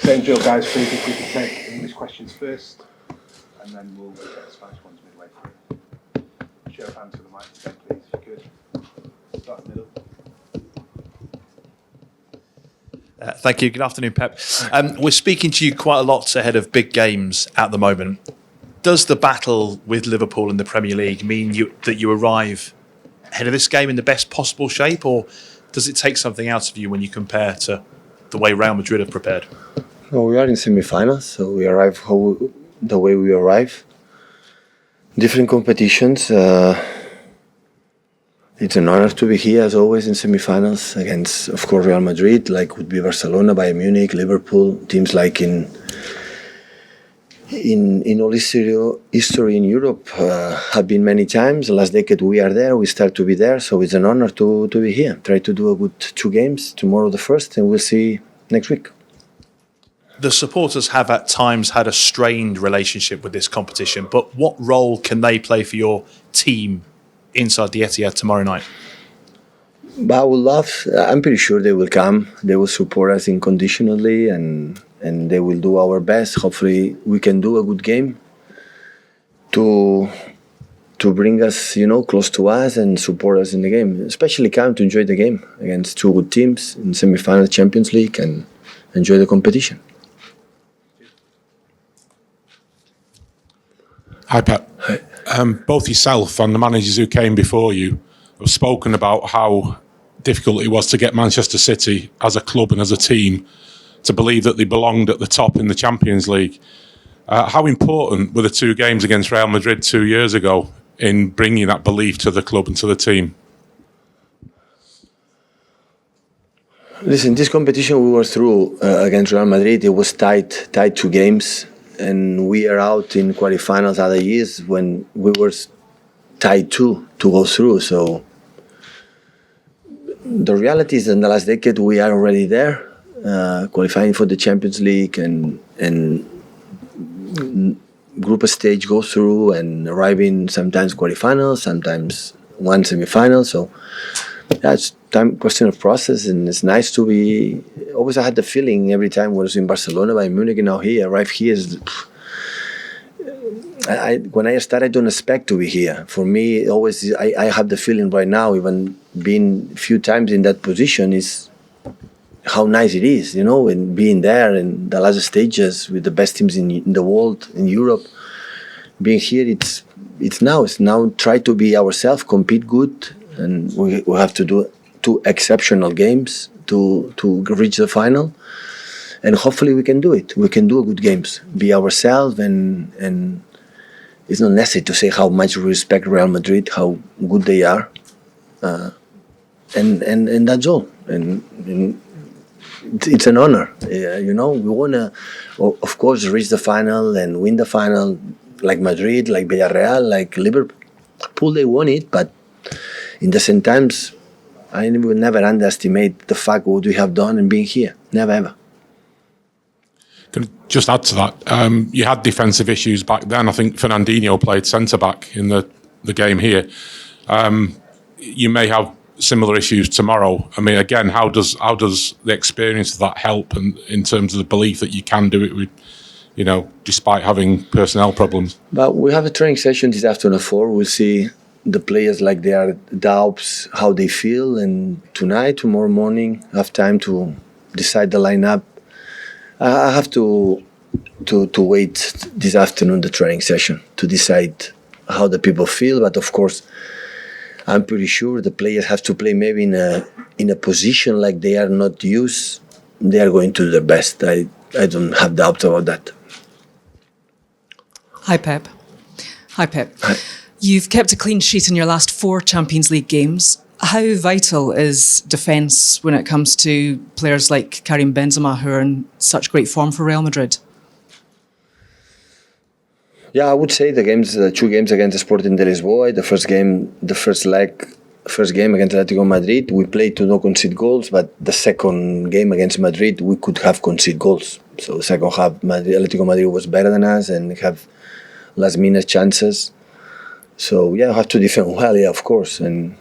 Same drill, guys. Please, if we can take English questions first, and then we'll get the Spanish ones midway through. Show of hands to the mic again, please, if you could. Start in the middle. Thank you. Good afternoon, Pep. We're speaking to you quite a lot ahead of big games at the moment. Does the battle with Liverpool in the Premier League mean that you arrive ahead of this game in the best possible shape, or does it take something out of you when you compare to the way Real Madrid have prepared? Well, we are in semi-finals, so we arrive the way we arrive. Different competitions. It's an honor to be here, as always, in semi-finals against, of course, Real Madrid, like would be Barcelona, Bayern Munich, Liverpool, teams like in all history in Europe have been many times. The last decade we are there, we start to be there, so it's an honor to be here. Try to do a good 2 games, tomorrow the first, and we'll see next week. The supporters have at times had a strained relationship with this competition, but what role can they play for your team inside the Etihad tomorrow night? But I'm pretty sure they will come. They will support us unconditionally, and they will do our best. Hopefully we can do a good game to bring us, close to us and support us in the game. Especially come to enjoy the game against 2 good teams in semi-final Champions League and enjoy the competition. Hi, Pep. Hi. Both yourself and the managers who came before you have spoken about how difficult it was to get Manchester City as a club and as a team to believe that they belonged at the top in the Champions League. How important were the 2 games against Real Madrid 2 years ago in bringing that belief to the club and to the team? Listen, this competition we were through against Real Madrid, it was tight 2 games. And we are out in quarterfinals other years when we were tied to go through. So the reality is in the last decade we are already there, qualifying for the Champions League and group stage go through and arriving sometimes quarterfinals, sometimes 1 semi-final. So that's question of process, and it's nice to be. Always I had the feeling every time I was in Barcelona, Bayern Munich, and now here, arrive here. When I start, I don't expect to be here. For me, always I have the feeling right now, even being a few times in that position, is how nice it is, and being there in the last stages with the best teams in the world, in Europe. Being here, it's now try to be ourselves, compete good, and we have to do 2 exceptional games to reach the final, and hopefully we can do it. We can do good games, be ourselves, and it's not necessary to say how much we respect Real Madrid, how good they are, and that's all. And it's an honor, we want to, of course, reach the final and win the final, like Madrid, like Villarreal, like Liverpool. They won it, but in the same times, I will never underestimate the fact what we have done and being here. Never, ever. Can I just add to that? You had defensive issues back then. I think Fernandinho played centre-back in the game here. You may have similar issues tomorrow. I mean, again, how does the experience of that help, and in terms of the belief that you can do it with, despite having personnel problems? But we have a training session this afternoon at 4. We'll see the players like their doubts, how they feel, and tomorrow morning, have time to decide the lineup. I have to wait this afternoon, the training session, to decide how the people feel. But of course, I'm pretty sure the players have to play maybe in a position like they are not used. They are going to do their best. I don't have doubts about that. Hi, Pep. Hi. You've kept a clean sheet in your last 4 Champions League games. How vital is defence when it comes to players like Karim Benzema, who are in such great form for Real Madrid? Yeah, I would say the 2 games against Sporting de Lisboa, the first game against Atletico Madrid, we played to not concede goals, but the second game against Madrid, we could have conceded goals. So the second half, Atletico Madrid was better than us and have last-minute chances. So, yeah, I have to defend well, yeah, of course. And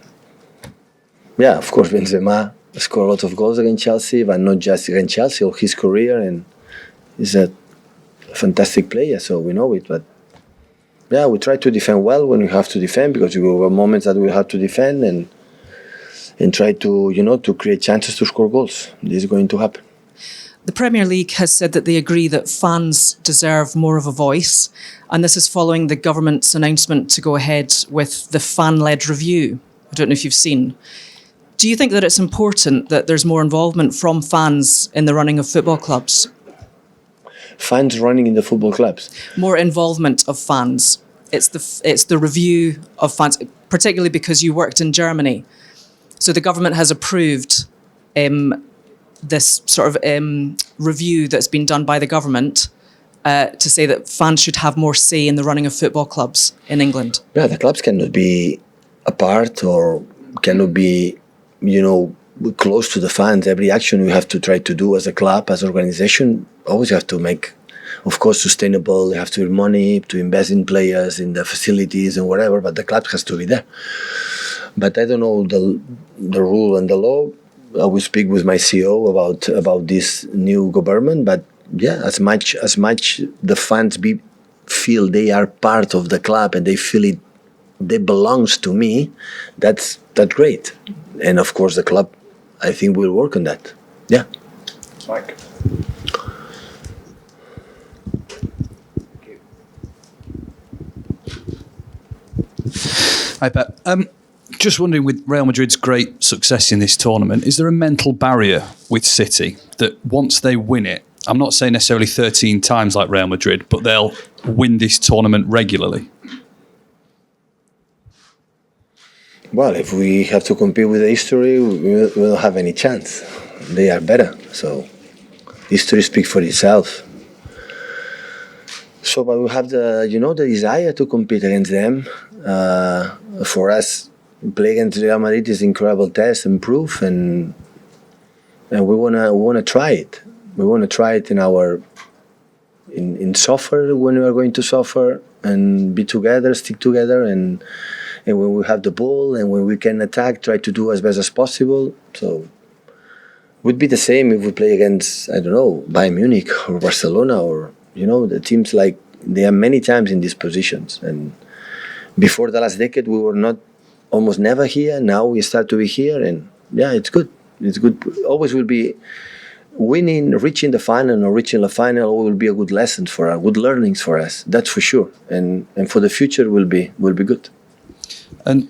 Yeah, of course, Benzema scored a lot of goals against Chelsea, but not just against Chelsea, or his career, and he's a fantastic player, so we know it. But yeah, we try to defend well when we have to defend, because we have moments that we have to defend and try to, to create chances to score goals. This is going to happen. The Premier League has said that they agree that fans deserve more of a voice, and this is following the government's announcement to go ahead with the fan-led review. I don't know if you've seen. Do you think that it's important that there's more involvement from fans in the running of football clubs? Fans running in the football clubs? More involvement of fans. It's the review of fans, particularly because you worked in Germany. So the government has approved this sort of review that's been done by the government to say that fans should have more say in the running of football clubs in England. Yeah, the clubs cannot be apart or cannot be, close to the fans. Every action we have to try to do as a club, as an organization, always have to make, of course, sustainable. You have to earn money, to invest in players, in the facilities and whatever, but the club has to be there. But I don't know the rule and the law. I will speak with my CEO about this new government, but yeah, as much the fans feel they are part of the club and they feel they belongs to me, that's great. And of course the club, I think, will work on that. Yeah. Mike. Hi, Pep. Just wondering, with Real Madrid's great success in this tournament, is there a mental barrier with City that once they win it, I'm not saying necessarily 13 times like Real Madrid, but they'll win this tournament regularly? Well, if we have to compete with the history, we don't have any chance. They are better, so history speaks for itself. So, but we have the desire to compete against them. For us, play against Real Madrid is an incredible test and proof, and we wanna try it. We wanna try it in suffer when we are going to suffer, and be together, stick together, and when we have the ball and when we can attack, try to do as best as possible. So it would be the same if we play against, I don't know, Bayern Munich or Barcelona or the teams like, they are many times in these positions. And before the last decade, we were almost never here. Now we start to be here, and yeah, it's good. It's good. Always will be winning, reaching the final or reaching the final will be a good lesson for us, good learnings for us. That's for sure. And for the future will be good. And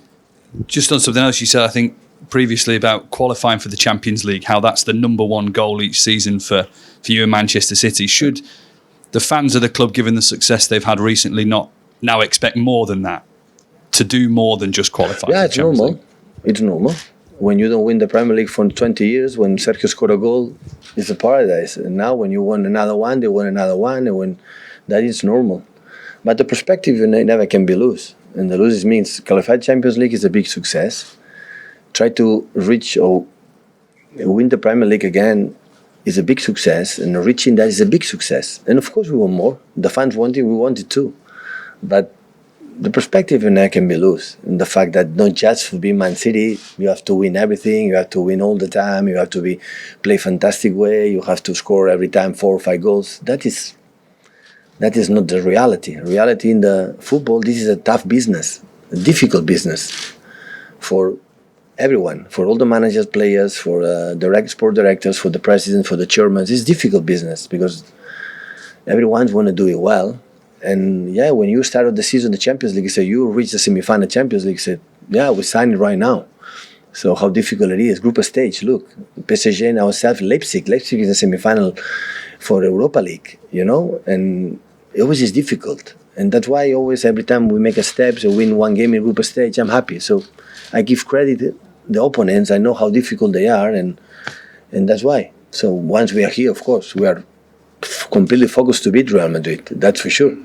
just on something else you said, I think previously, about qualifying for the Champions League, how that's the number one goal each season for you in Manchester City. Should the fans of the club, given the success they've had recently, not now expect more than that, to do more than just qualify? Yeah, for the it's Champions normal. League? It's normal. When you don't win the Premier League for 20 years, when Sergio scored a goal, it's a paradise. And now when you won another one, they won another one, and when that is normal. But the perspective never can be loose. And the lose means qualified Champions League is a big success. Try to reach or win the Premier League again is a big success, and reaching that is a big success. And of course we want more. The fans want it, we want it too. But the perspective never can be loose. And the fact that not just for being Man City, you have to win everything, you have to win all the time, you have to play fantastic way, you have to score every time 4 or 5 goals. That is not the reality. Reality in the football, this is a tough business, a difficult business for everyone, for all the managers, players, for sport directors, for the president, for the chairman. It's difficult business because everyone want to do it well. And yeah, when you started the season, the Champions League, you say you reach the semi-final Champions League, said, yeah, we signed it right now. So how difficult it is. Group stage, look, PSG and ourselves, Leipzig is the semi-final for Europa League, and it always is difficult. And that's why always, every time we make a step, so win one game in group stage, I'm happy. So I give credit the opponents. I know how difficult they are, and that's why. So once we are here, of course, we are completely focused to beat Real Madrid. That's for sure.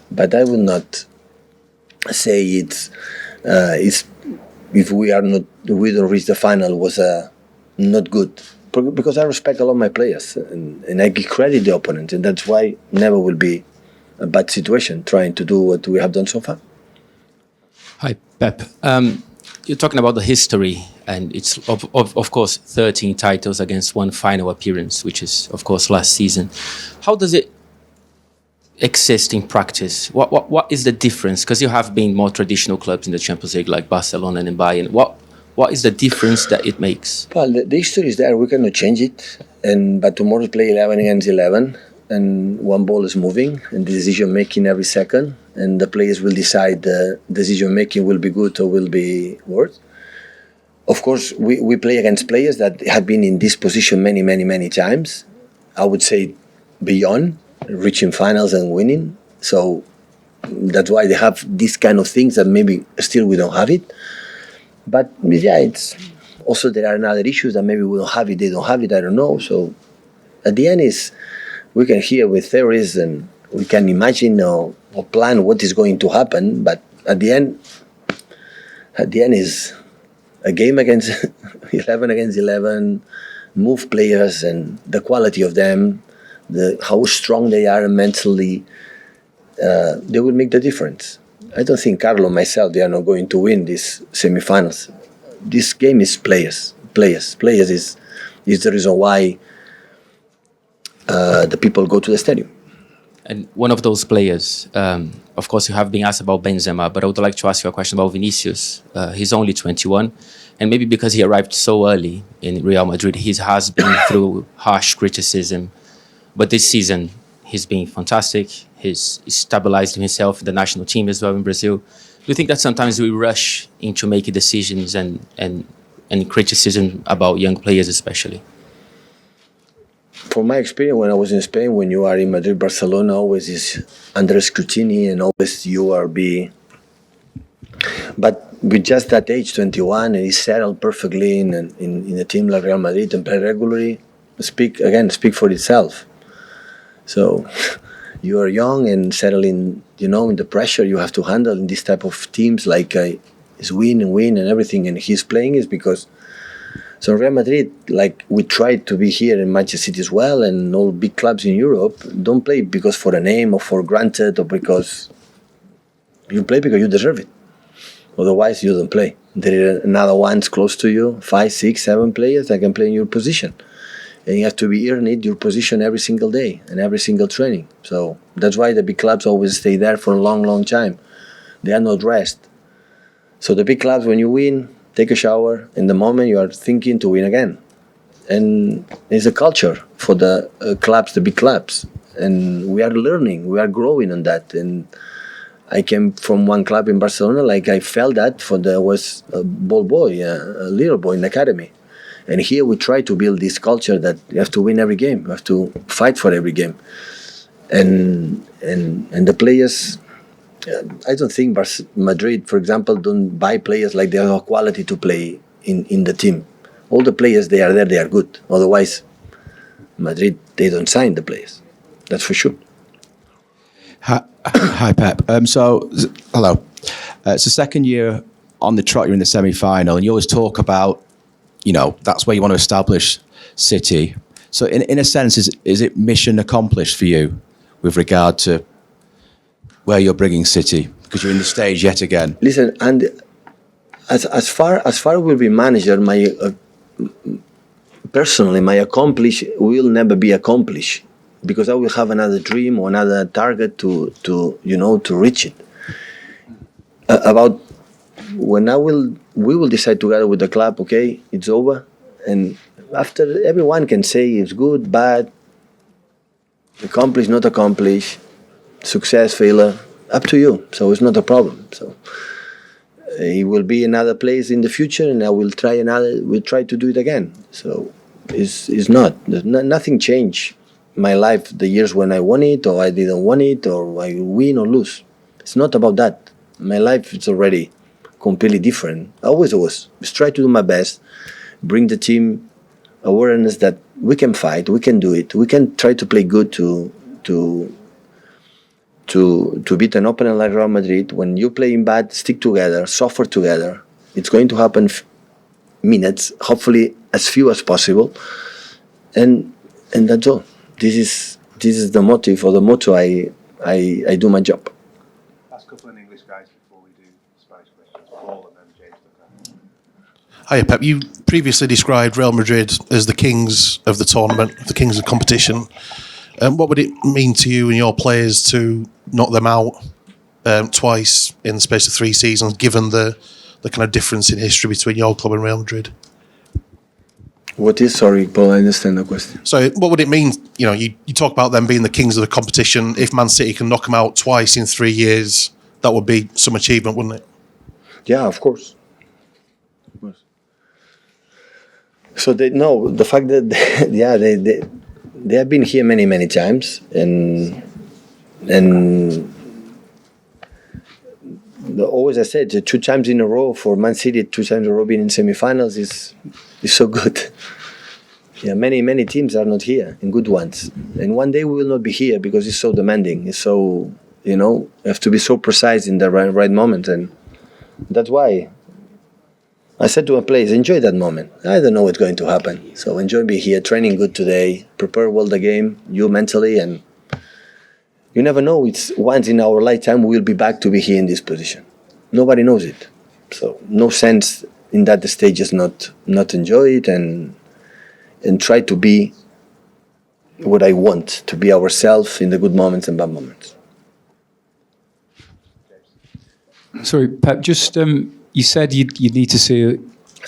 But I would not say it's if we don't reach the final was not good, because I respect a lot of my players and I give credit the opponents, and that's why never will be a bad situation trying to do what we have done so far. Hi, Pep. you're talking about the history, and it's of course 13 titles against one final appearance, which is of course last season. How does it exist in practice? What is the difference? Because you have been more traditional clubs in the Champions League like Barcelona and Bayern. What is the difference that it makes? Well, the history is there. We cannot change it. But tomorrow play 11 against 11, and one ball is moving, and the decision making every second, and the players will decide the decision making will be good or will be worse. Of course, we play against players that have been in this position many times. I would say beyond reaching finals and winning. So that's why they have these kind of things that maybe still we don't have it. But yeah, it's also there are other issues that maybe we don't have it, they don't have it, I don't know. So at the end is we can hear with theories and we can imagine or plan what is going to happen, but at the end is a game against 11 against 11, move players and the quality of them, how strong they are mentally, they will make the difference. I don't think Carlo and myself, they are not going to win these semi-finals. This game is players. Players is the reason why the people go to the stadium. And one of those players, of course, you have been asked about Benzema, but I would like to ask you a question about Vinicius. He's only 21, and maybe because he arrived so early in Real Madrid, he has been through harsh criticism. But this season, he's been fantastic. He's stabilized himself in the national team as well in Brazil. Do you think that sometimes we rush into making decisions and criticism about young players especially? From my experience when I was in Spain, when you are in Madrid, Barcelona, always is under scrutiny and always you are But with just that age, 21, and he's settled perfectly in a team like Real Madrid and play regularly, speak for itself. So you are young and settling, in the pressure you have to handle in this type of teams like is win and everything. And he's playing is because so Real Madrid, like we tried to be here in Manchester City as well, and all big clubs in Europe don't play because for a name or for granted or because you play because you deserve it. Otherwise, you don't play. There are another ones close to you, 5, 6, 7 players that can play in your position. And you have to be earning your position every single day and every single training. So that's why the big clubs always stay there for a long time. They are not rest. So the big clubs, when you win, take a shower. In the moment, you are thinking to win again. And it's a culture for the clubs, the big clubs. And we are learning, we are growing on that. And I came from one club in Barcelona, like I felt that was a ball boy, a little boy in the academy. And here we try to build this culture that you have to win every game, you have to fight for every game. And the players, I don't think Madrid, for example, don't buy players like they have quality to play in the team. All the players, they are there, they are good. Otherwise, Madrid, they don't sign the players. That's for sure. Hi, Pep. Hello. It's the second year on the trot, you're in the semi-final, and you always talk about, that's where you want to establish City. So in a sense, is it mission accomplished for you with regard to where you're bringing City? Because you're in the stage yet again. Listen, and as far will be manager, personally, my accomplish will never be accomplished. Because I will have another dream or another target to reach it. About when we will decide together with the club. Okay, it's over, and after everyone can say it's good, bad, accomplished, not accomplished, success, failure, up to you. So it's not a problem. So it will be another place in the future, and I will try We'll try to do it again. So it's not. Nothing changed. My life, the years when I won it or I didn't want it or I win or lose. It's not about that. My life is already completely different. I always was. Just try to do my best, bring the team awareness that we can fight, we can do it, we can try to play good to beat an opponent like Real Madrid. When you play in bad, stick together, suffer together. It's going to happen minutes, hopefully as few as possible. And that's all. This is the motive or the motto I do my job. Last couple in English, guys, before we do Spanish questions. Paul and then James. Hiya, Pep. You previously described Real Madrid as the kings of the tournament, the kings of competition. What would it mean to you and your players to knock them out twice in the space of 3 seasons, given the kind of difference in history between your club and Real Madrid? What is, sorry, Paul, I understand the question. So what would it mean, you talk about them being the kings of the competition. If Man City can knock them out twice in 3 years, that would be some achievement, wouldn't it? Yeah, of course. So they know the fact that they have been here many times, and always I said 2 times in a row for Man City, 2 times in a row being in semi-finals is so good. Yeah, many teams are not here, and good ones. And one day we will not be here because it's so demanding. It's so, you have to be so precise in the right moment, and that's why I said to my players, enjoy that moment. I don't know what's going to happen. So enjoy being here, training good today, prepare well the game, you mentally, and you never know. It's once in our lifetime we will be back to be here in this position. Nobody knows it. So no sense in that stage is not enjoy it and try to be what I want, to be ourselves in the good moments and bad moments. Sorry, Pep, just you said you'd need to see.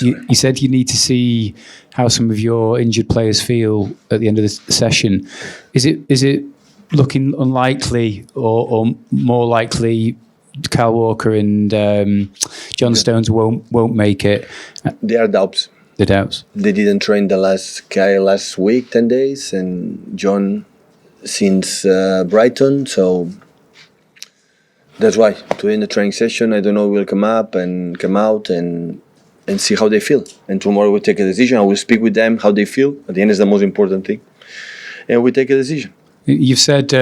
You said you need to see how some of your injured players feel at the end of the session. Is it looking unlikely or more likely Kyle Walker and John Stones won't make it? There are doubts. The doubts. They didn't train last week, 10 days, and John since Brighton, so. That's why today in the training session, I don't know, we'll come out and see how they feel. And tomorrow we'll take a decision. I will speak with them how they feel. At the end is the most important thing, and we take a decision. You've said,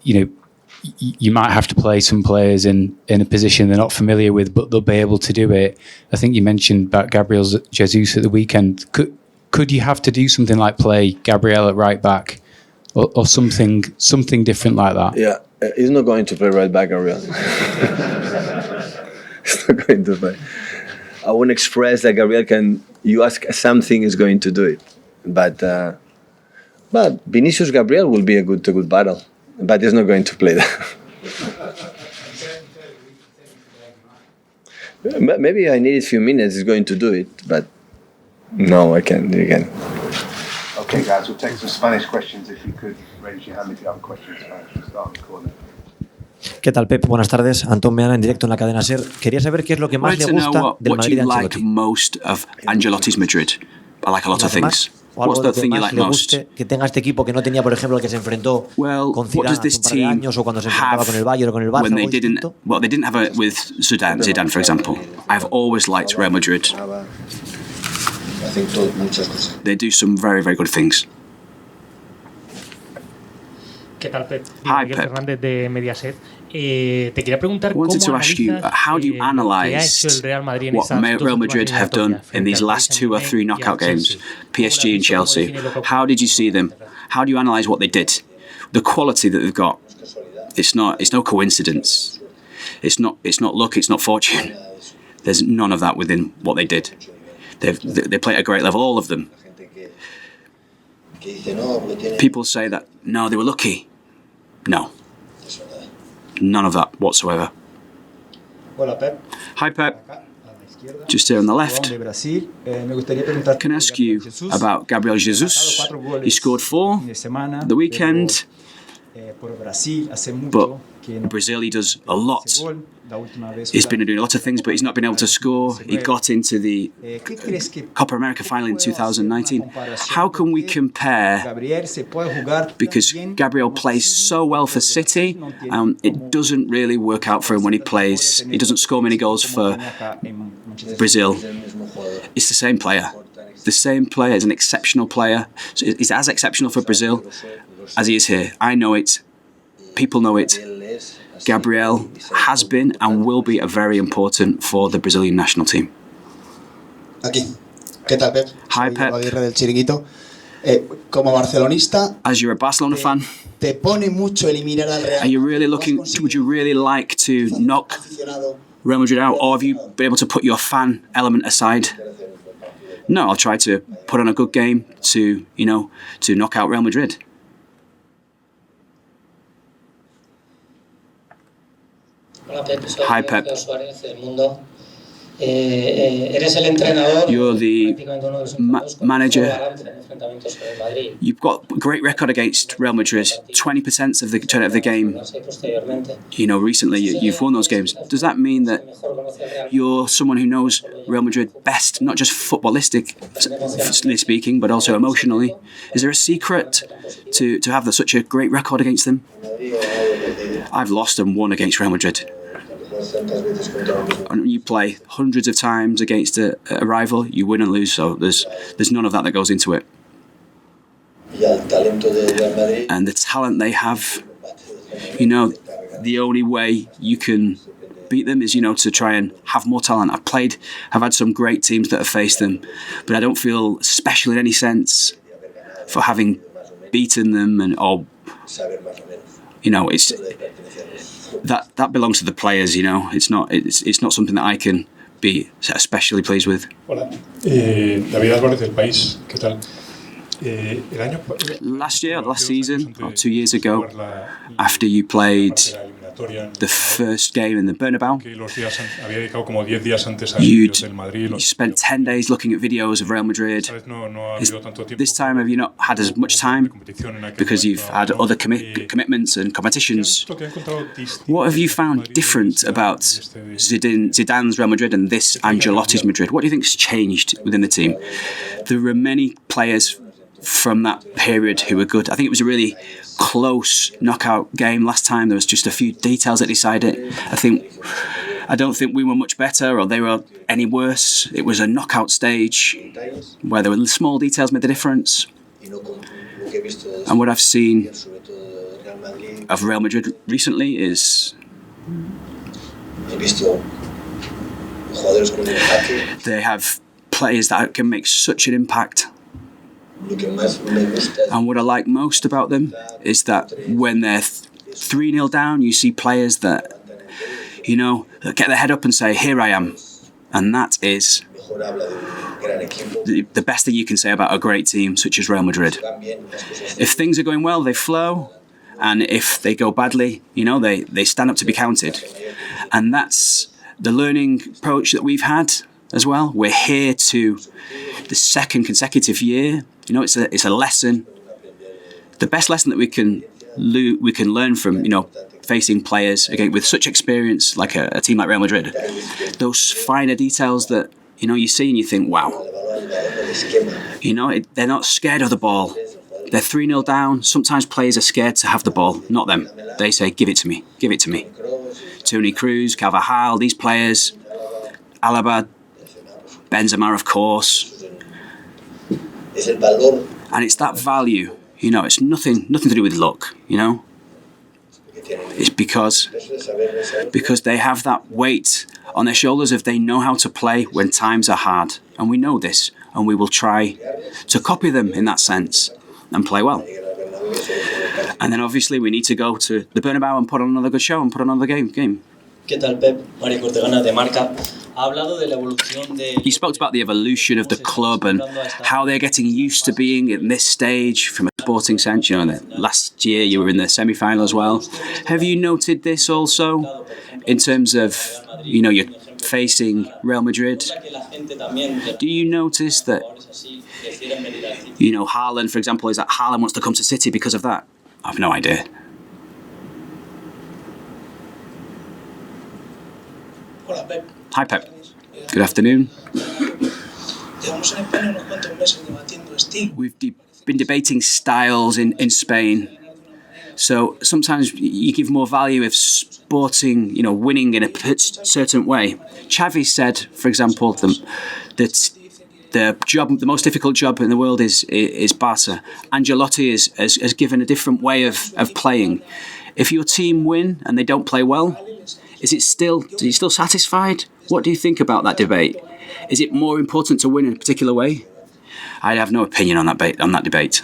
you might have to play some players in a position they're not familiar with, but they'll be able to do it. I think you mentioned about Gabriel Jesus at the weekend. Could you have to do something like play Gabriel at right back, or something different like that? Yeah. He's not going to play right back, Gabriel. He's not going to play. I won't express that Gabriel can. You ask something, he's going to do it. But Vinicius Gabriel will be a good battle. But he's not going to play that. Maybe I need a few minutes. He's going to do it, but no, I can't. Again. Okay, guys, we'll take some Spanish questions. If you could raise your hand if you have a question in Spanish. We'll start in the corner. ¿Qué tal, Pep? Buenas tardes. Antón Meana, en directo en la cadena SER. Quería saber qué es lo que más le gusta del Madrid de Ancelotti. What do you like most of Ancelotti's Madrid? I like a lot of things. What's the thing you like most? Que tenga este equipo que no tenía, por ejemplo, el que se enfrentó con Zidane hace un par de años o cuando se enfrentaba con el Bayern o con el Barça. They didn't have it with Zidane, for example. I've always liked Real Madrid. They do some very, very good things. ¿Qué tal, Pep? Hi, Miguel Pep. Fernández de Mediaset. Te quería preguntar wanted to ask you, how do you analyse what Real Madrid have done in these last 2 or 3 knockout games, PSG and Chelsea? How did you see them? How do you analyse what they did? The quality that they've got. It's no coincidence. It's not luck. It's not fortune. There's none of that within what they did. They play at a great level, all of them. People say that, no, they were lucky. No. None of that whatsoever. Hi, Pep. Just here on the left. Can I ask you about Gabriel Jesus? He scored 4 the weekend, but Brazil, he does a lot. He's been doing a lot of things, but he's not been able to score. He got into the Copa America final in 2019. How can we compare? Because Gabriel plays so well for City, it doesn't really work out for him when he plays. He doesn't score many goals for Brazil. It's the same player. The same player is an exceptional player. So he's as exceptional for Brazil as he is here. I know it. People know it. Gabriel has been and will be very important for the Brazilian national team. Hi, Pep. As you're a Barcelona fan, are you really looking? Would you really like to knock Real Madrid out, or have you been able to put your fan element aside? No, I'll try to put on a good game to knock out Real Madrid. Hi, Pep. You're the manager. You've got a great record against Real Madrid. 20% of the game. Recently you've won those games. Does that mean that you're someone who knows Real Madrid best, not just footballistically speaking, but also emotionally? Is there a secret to have such a great record against them? I've lost and won against Real Madrid. And you play hundreds of times against a rival, you win and lose, so there's none of that goes into it. And the talent they have, the only way you can beat them is, to try and have more talent. I've had some great teams that have faced them, but I don't feel special in any sense for having beaten them, it's that belongs to the players. It's not something that I can be especially pleased with. Hola, David Álvarez del País. ¿Qué tal? Last season, or 2 years ago, after you played the first game in the Bernabeu, you spent 10 days looking at videos of Real Madrid. This time, have you not had as much time because you've had other commitments and competitions? What have you found different about Zidane's Real Madrid and this Ancelotti's Madrid? What do you think's changed within the team? There were many players from that period who were good. I think it was a really close knockout game last time. There was just a few details that decided it. I don't think we were much better or they were any worse. It was a knockout stage where there were small details made the difference. And what I've seen of Real Madrid recently is they have players that can make such an impact. And what I like most about them is that when they're 3-0 down, you see players that, that get their head up and say, here I am. And that is the best thing you can say about a great team such as Real Madrid. If things are going well, they flow. And if they go badly, they stand up to be counted. And that's the learning approach that we've had as well. We're here to the second consecutive year. It's a lesson, the best lesson that we can learn from, facing players again with such experience like a team like Real Madrid. Those finer details that you see and you think, wow. They're not scared of the ball. They're 3-0 down. Sometimes players are scared to have the ball, not them. They say, give it to me, give it to me. Toni Kroos, Carvajal, these players, Alaba, Benzema, of course. And it's that value, it's nothing to do with luck, It's because they have that weight on their shoulders if they know how to play when times are hard. And we know this, and we will try to copy them in that sense and play well. And then obviously we need to go to the Bernabeu and put on another good show and put on another game. ¿Qué tal, Pep? Mario Cortegana de Marca. He spoke about the evolution of the club and how they're getting used to being in this stage from a sporting sense. Last year you were in the semi-final as well. Have you noted this also in terms of, you're facing Real Madrid? Do you notice that, Haaland, for example, is that Haaland wants to come to City because of that? I have no idea. Hi, Pep. Good afternoon. We've been debating styles in Spain. So sometimes you give more value if sporting, winning in a certain way. Xavi said, for example, that the most difficult job in the world is Barca. Ancelotti has given a different way of playing. If your team win and they don't play well, are you still satisfied? What do you think about that debate? Is it more important to win in a particular way? I have no opinion on that debate.